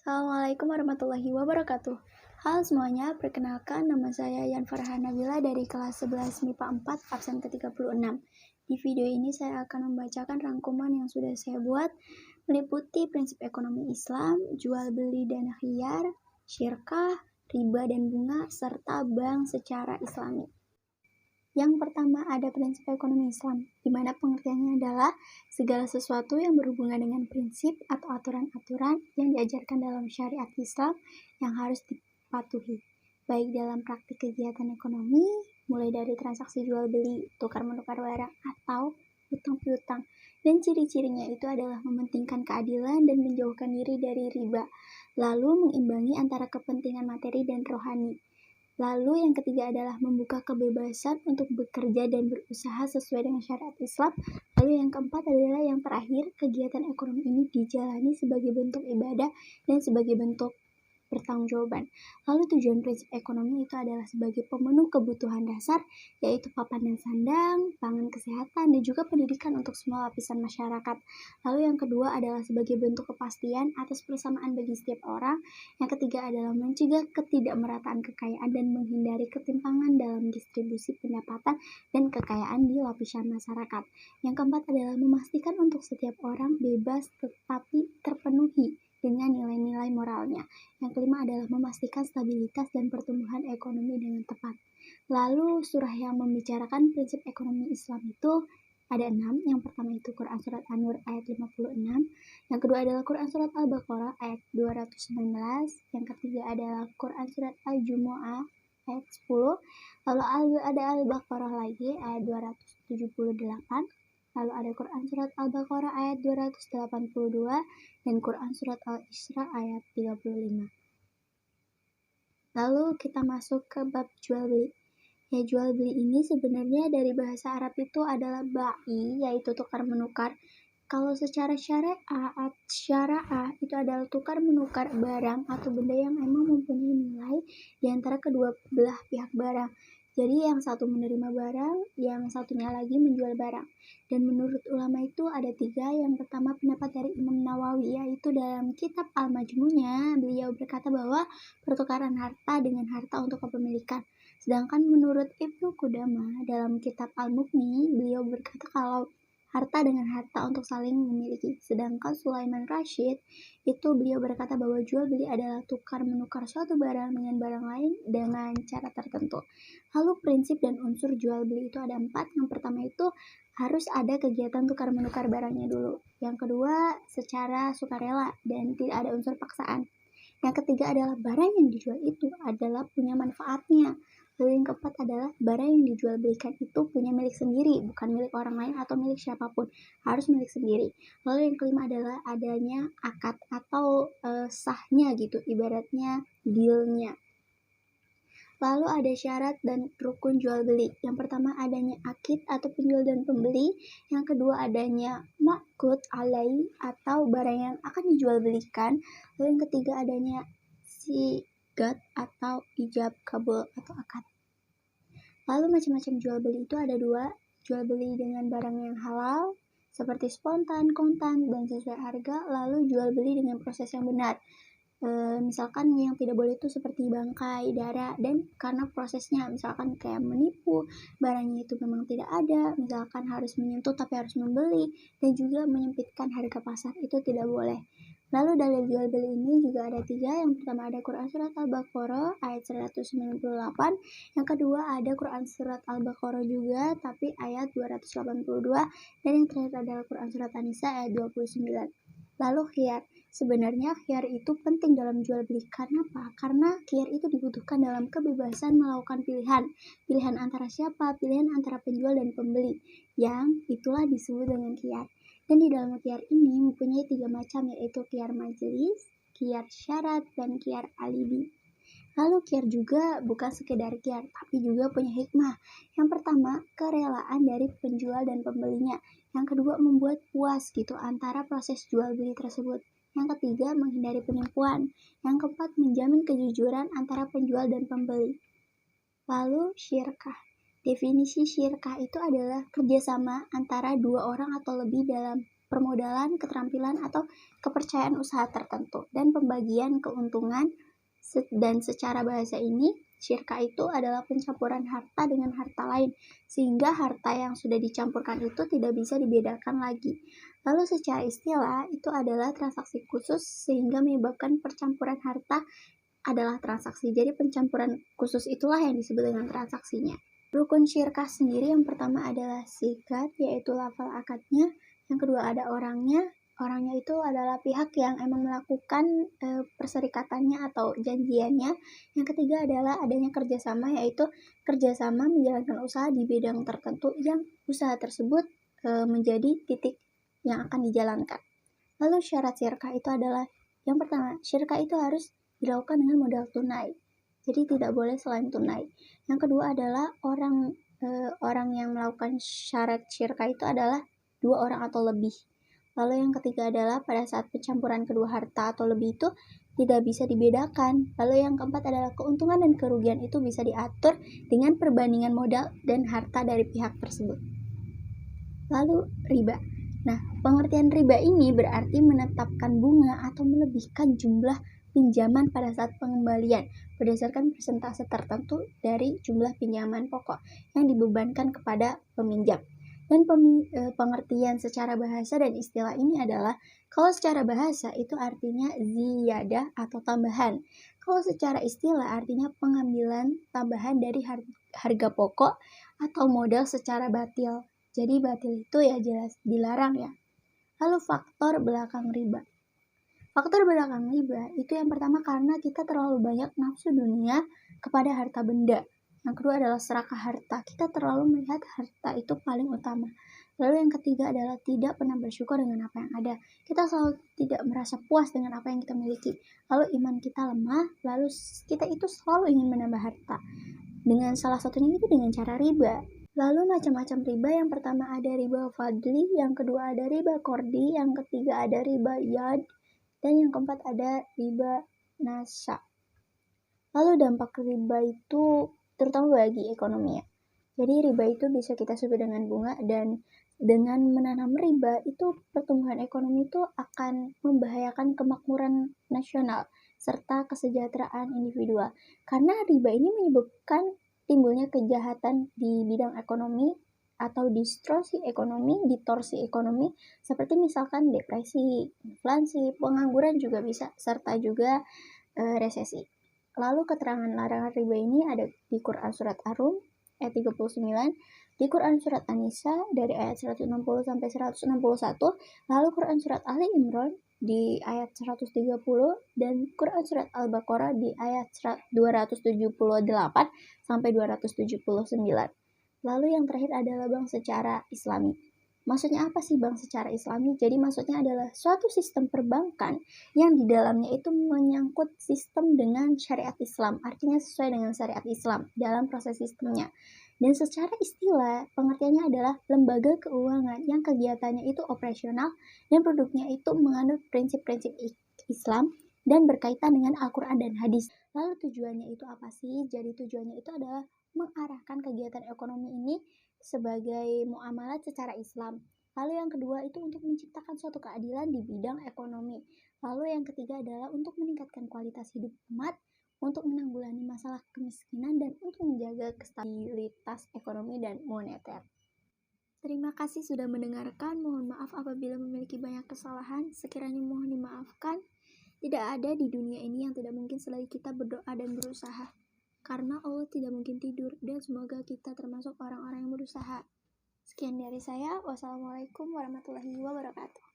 Assalamualaikum warahmatullahi wabarakatuh. Halo semuanya, perkenalkan nama saya Yan Farhan Nabila dari kelas 11 MIPA 4 absen ke-36. Di video ini saya akan membacakan rangkuman yang sudah saya buat meliputi prinsip ekonomi Islam, jual beli dana khiyar, syirkah, riba dan bunga, serta bank secara Islami. Yang pertama ada prinsip ekonomi Islam, di mana pengertiannya adalah segala sesuatu yang berhubungan dengan prinsip atau aturan-aturan yang diajarkan dalam syariat Islam yang harus dipatuhi, baik dalam praktik kegiatan ekonomi, mulai dari transaksi jual beli, tukar menukar barang, atau hutang piutang. Dan ciri-cirinya itu adalah mementingkan keadilan dan menjauhkan diri dari riba, lalu mengimbangi antara kepentingan materi dan rohani. Lalu yang ketiga adalah membuka kebebasan untuk bekerja dan berusaha sesuai dengan syariat Islam. Lalu yang keempat adalah yang terakhir, kegiatan ekonomi ini dijalani sebagai bentuk ibadah dan sebagai bentuk pertanggungjawaban. Lalu tujuan prinsip ekonomi itu adalah sebagai pemenuh kebutuhan dasar, yaitu papan dan sandang, pangan, kesehatan, dan juga pendidikan untuk semua lapisan masyarakat. Lalu yang kedua adalah sebagai bentuk kepastian atas persamaan bagi setiap orang. Yang ketiga adalah mencegah ketidakmerataan kekayaan dan menghindari ketimpangan dalam distribusi pendapatan dan kekayaan di lapisan masyarakat. Yang keempat adalah memastikan untuk setiap orang bebas tetapi terpenuhi dengan nilai-nilai moralnya. Yang kelima adalah memastikan stabilitas dan pertumbuhan ekonomi dengan tepat. Lalu surah yang membicarakan prinsip ekonomi Islam itu ada 6. Yang pertama itu Quran Surat An-Nur ayat 56. Yang kedua adalah Quran Surat Al-Baqarah ayat 219. Yang ketiga adalah Quran Surat Al-Jumu'ah ayat 10. Lalu ada Al-Baqarah lagi ayat 278. Lalu ada Quran Surat Al-Baqarah ayat 282 dan Quran Surat Al-Isra ayat 35. Lalu kita masuk ke bab jual beli. Ya, jual beli ini sebenarnya dari bahasa Arab itu adalah ba'i, yaitu tukar menukar. Kalau secara syara'ah itu adalah tukar menukar barang atau benda yang emang mempunyai nilai di antara kedua belah pihak barang. Jadi yang satu menerima barang, yang satunya lagi menjual barang. Dan menurut ulama itu ada 3. Yang pertama pendapat dari Imam Nawawi, yaitu dalam kitab Al-Majmu'nya, beliau berkata bahwa pertukaran harta dengan harta untuk kepemilikan. Sedangkan menurut Ibnu Qudamah dalam kitab Al-Mughni, beliau berkata kalau harta dengan harta untuk saling memiliki. Sedangkan Sulaiman Rashid itu beliau berkata bahwa jual beli adalah tukar menukar suatu barang dengan barang lain dengan cara tertentu. Lalu prinsip dan unsur jual beli itu ada 4. Yang pertama itu harus ada kegiatan tukar menukar barangnya dulu. Yang kedua secara sukarela dan tidak ada unsur paksaan. Yang ketiga adalah barang yang dijual itu adalah punya manfaatnya. Lalu yang keempat adalah barang yang dijual belikan itu punya milik sendiri, bukan milik orang lain atau milik siapapun, harus milik sendiri. Lalu yang kelima adalah adanya akad atau sahnya gitu, ibaratnya dealnya. Lalu ada syarat dan rukun jual beli. Yang pertama adanya akid atau penjual dan pembeli. Yang kedua adanya ma'qud alai atau barang yang akan dijual belikan. Lalu yang ketiga adanya sigat atau ijab kabul atau akad. Lalu macam-macam jual beli itu ada 2. Jual beli dengan barang yang halal seperti spontan, kontan, dan sesuai harga. Lalu jual beli dengan proses yang benar. Misalkan yang tidak boleh itu seperti bangkai, darah, dan karena prosesnya misalkan kayak menipu, barangnya itu memang tidak ada, misalkan harus menyentuh tapi harus membeli, dan juga menyempitkan harga pasar, itu tidak boleh. Lalu dalil jual beli ini juga ada 3. Yang pertama ada Quran Surat Al-Baqarah ayat 198. Yang kedua ada Quran Surat Al-Baqarah juga tapi ayat 282. Dan yang terakhir adalah Quran Surat An-Nisa ayat 29. Lalu khiyar. Sebenarnya khiyar itu penting dalam jual beli. Karena apa? Karena khiyar itu dibutuhkan dalam kebebasan melakukan pilihan. Pilihan antara siapa? Pilihan antara penjual dan pembeli. Yang itulah disebut dengan khiyar. Dan di dalam khiyar ini mempunyai 3 macam, yaitu khiyar majelis, khiyar syarat, dan khiyar alibi. Lalu khiyar juga bukan sekedar khiyar, tapi juga punya hikmah. Yang pertama, kerelaan dari penjual dan pembelinya. Yang kedua, membuat puas gitu antara proses jual beli tersebut. Yang ketiga, menghindari penipuan. Yang keempat, menjamin kejujuran antara penjual dan pembeli. Lalu syirkah. Definisi syirkah itu adalah kerjasama antara 2 orang atau lebih dalam permodalan, keterampilan, atau kepercayaan usaha tertentu, dan pembagian keuntungan. Dan secara bahasa ini, syirka itu adalah pencampuran harta dengan harta lain, sehingga harta yang sudah dicampurkan itu tidak bisa dibedakan lagi. Lalu secara istilah, itu adalah transaksi khusus sehingga menyebabkan percampuran harta adalah transaksi. Jadi pencampuran khusus itulah yang disebut dengan transaksinya. Rukun syirkah sendiri yang pertama adalah sikat, yaitu lafal akadnya. Yang kedua ada orangnya. Orangnya itu adalah pihak yang emang melakukan perserikatannya atau janjiannya. Yang ketiga adalah adanya kerjasama, yaitu kerjasama menjalankan usaha di bidang tertentu yang usaha tersebut menjadi titik yang akan dijalankan. Lalu syarat syirkah itu adalah yang pertama, syirkah itu harus dilakukan dengan modal tunai. Jadi tidak boleh selain tunai. Yang kedua adalah orang yang melakukan syarat syirkah itu adalah 2 orang atau lebih. Lalu yang ketiga adalah pada saat pencampuran kedua harta atau lebih itu tidak bisa dibedakan. Lalu yang keempat adalah keuntungan dan kerugian itu bisa diatur dengan perbandingan modal dan harta dari pihak tersebut. Lalu riba. Nah, pengertian riba ini berarti menetapkan bunga atau melebihkan jumlah pinjaman pada saat pengembalian berdasarkan persentase tertentu dari jumlah pinjaman pokok yang dibebankan kepada peminjam. Dan pengertian secara bahasa dan istilah ini adalah, kalau secara bahasa itu artinya ziyadah atau tambahan. Kalau secara istilah artinya pengambilan tambahan dari harga pokok atau modal secara batil. Jadi batil itu ya jelas dilarang ya. Lalu faktor belakang riba. Faktor belakang riba itu yang pertama karena kita terlalu banyak nafsu dunia kepada harta benda. Yang kedua adalah serakah harta. Kita terlalu melihat harta itu paling utama. Lalu yang ketiga adalah tidak pernah bersyukur dengan apa yang ada. Kita selalu tidak merasa puas dengan apa yang kita miliki. Lalu iman kita lemah, lalu kita itu selalu ingin menambah harta. Dengan salah satunya itu dengan cara riba. Lalu macam-macam riba, yang pertama ada riba fadli, yang kedua ada riba kordi, yang ketiga ada riba yad, dan yang keempat ada riba nasa. Lalu dampak riba itu terutama bagi ekonomi ya. Jadi riba itu bisa kita sebut dengan bunga, dan dengan menanam riba itu pertumbuhan ekonomi itu akan membahayakan kemakmuran nasional serta kesejahteraan individual. Karena riba ini menyebabkan timbulnya kejahatan di bidang ekonomi atau distorsi ekonomi, seperti misalkan depresi, inflasi, pengangguran juga bisa, serta juga resesi. Lalu keterangan larangan riba ini ada di Quran Surat Ar-Rum ayat 39, di Quran Surat An-Nisa dari ayat 160 sampai 161, lalu Quran Surat Ali Imran di ayat 130, dan Quran Surat Al-Baqarah di ayat 278 sampai 279. Lalu yang terakhir adalah bank secara islami. Maksudnya apa sih bank secara islami? Jadi maksudnya adalah suatu sistem perbankan yang di dalamnya itu menyangkut sistem dengan syariat Islam. Artinya sesuai dengan syariat Islam dalam proses sistemnya. Dan secara istilah, pengertiannya adalah lembaga keuangan yang kegiatannya itu operasional dan produknya itu mengandung prinsip-prinsip Islam dan berkaitan dengan Al-Quran dan hadis. Lalu tujuannya itu apa sih? Jadi tujuannya itu adalah mengarahkan kegiatan ekonomi ini sebagai muamalah secara Islam. Lalu yang kedua itu untuk menciptakan suatu keadilan di bidang ekonomi. Lalu yang ketiga adalah untuk meningkatkan kualitas hidup umat, untuk menanggulangi masalah kemiskinan, dan untuk menjaga stabilitas ekonomi dan moneter. Terima kasih sudah mendengarkan. Mohon maaf apabila memiliki banyak kesalahan. Sekiranya mohon dimaafkan. Tidak ada di dunia ini yang tidak mungkin selagi kita berdoa dan berusaha. Karena Allah tidak mungkin tidur, dan semoga kita termasuk orang-orang yang berusaha. Sekian dari saya. Wassalamualaikum warahmatullahi wabarakatuh.